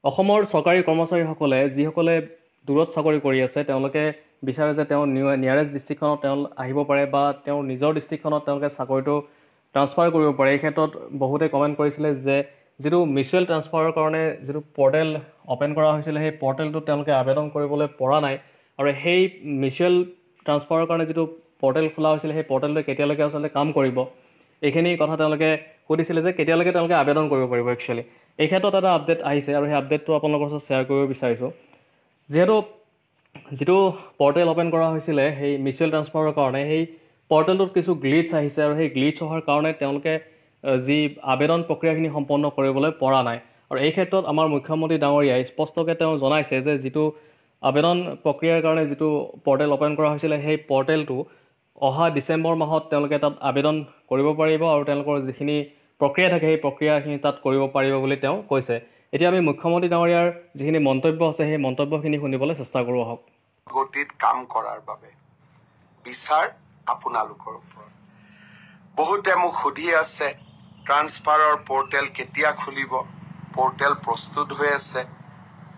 অসমৰ চৰকাৰী কৰ্মচাৰীসকলে যিসকলে দূৰত চাকৰি কৰি আছে তেওঁলোকে বিচাৰে যে তেওঁ নিয়াৰেষ্ট ডিষ্ট্ৰিক্টখনত তেওঁ আহিব পাৰে বা তেওঁৰ নিজৰ ডিষ্ট্ৰিক্টখনত তেওঁলোকে চাকৰিটো ট্ৰান্সফাৰ কৰিব পাৰে। এই ক্ষেত্ৰত বহুতে কমেণ্ট কৰিছিলে যে যিটো মিউচুৱেল ট্ৰান্সফাৰৰ কাৰণে যিটো পৰ্টেল অ'পেন কৰা হৈছিলে সেই পৰ্টেলটোত তেওঁলোকে আবেদন কৰিবলৈ পৰা নাই আৰু সেই মিউচুৱেল ট্ৰান্সফাৰৰ কাৰণে যিটো পৰ্টেল খোলা হৈছিলে সেই পৰ্টেলটোৱে কেতিয়ালৈকে আচলতে কাম কৰিব এইখিনি কথা তেওঁলোকে সুধিছিলে যে কেতিয়ালৈকে তেওঁলোকে আবেদন কৰিব পাৰিব একচুৱেলি। এই ক্ষেত্ৰত এটা আপডেট আহিছে আৰু সেই আপডেটটো আপোনালোকৰ ওচৰত শ্বেয়াৰ কৰিব বিচাৰিছোঁ। যিহেতু যিটো পৰ্টেল অ'পেন কৰা হৈছিলে সেই মিউচুৱেল ট্ৰান্সফাৰৰ কাৰণে সেই পৰ্টেলটোত কিছু গ্লিটছ আহিছে আৰু সেই গ্লিটছ অহাৰ কাৰণে তেওঁলোকে যি আবেদন প্ৰক্ৰিয়াখিনি সম্পন্ন কৰিবলৈ পৰা নাই। আৰু এই ক্ষেত্ৰত আমাৰ মুখ্যমন্ত্ৰী ডাঙৰীয়াই স্পষ্টকৈ তেওঁ জনাইছে যে যিটো আবেদন প্ৰক্ৰিয়াৰ কাৰণে যিটো পৰ্টেল অ'পেন কৰা হৈছিলে সেই পৰ্টেলটো অহা ডিচেম্বৰ মাহত তেওঁলোকে তাত আবেদন কৰিব পাৰিব আৰু তেওঁলোকৰ যিখিনি প্ৰক্ৰিয়া থাকে সেই প্ৰক্ৰিয়াখিনি তাত কৰিব পাৰিব বুলি তেওঁ কৈছে। এতিয়া আমি মুখ্যমন্ত্ৰী ডাঙৰীয়াৰ যিখিনি মন্তব্য আছে সেই মন্তব্যখিনি শুনিবলৈ চেষ্টা কৰোঁ আহক। গতিত কাম কৰাৰ বাবে বিচাৰ আপোনালোকৰ ওপৰত। বহুতে মোক সুধি আছে ট্ৰান্সফাৰৰ পৰ্টেল কেতিয়া খুলিব। পৰ্টেল প্ৰস্তুত হৈ আছে।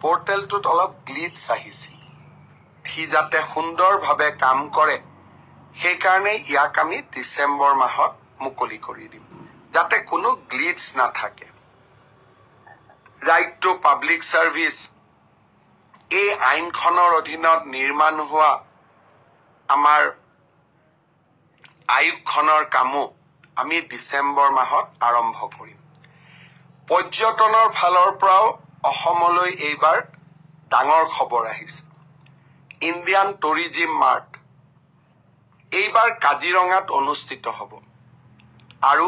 পৰ্টেলটোত অলপ গ্লিটছ আহিছিল, সি যাতে সুন্দৰভাৱে কাম কৰে সেইকাৰণে ইয়াক আমি ডিচেম্বৰ মাহত মুকলি কৰি দিম, যাতে কোনো গ্লিটছ নাথাকে। ৰাইট টু পাব্লিক ছাৰ্ভিচ এই আইনখনৰ অধীনত নিৰ্মাণ হোৱা আমাৰ আয়োগখনৰ কামো আমি ডিচেম্বৰ মাহত আৰম্ভ কৰিম। পৰ্যটনৰ ফালৰ পৰাও অসমলৈ এইবাৰ ডাঙৰ খবৰ আহিছে। ইণ্ডিয়ান টুৰিজিম মাৰ্ট এইবাৰ কাজিৰঙাত অনুষ্ঠিত হ'ব আৰু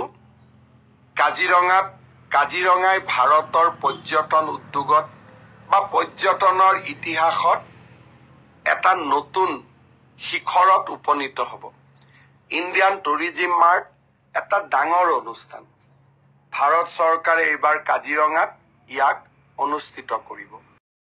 কাজিৰঙাই ভাৰতৰ পৰ্যটন উদ্যোগত বা পৰ্যটনৰ ইতিহাসত এটা নতুন শিখৰত উপনীত হ'ব। ইণ্ডিয়ান টুৰিজিম মাৰ্ট এটা ডাঙৰ অনুষ্ঠান। ভাৰত চৰকাৰে এইবাৰ কাজিৰঙাত ইয়াক অনুষ্ঠিত কৰিব।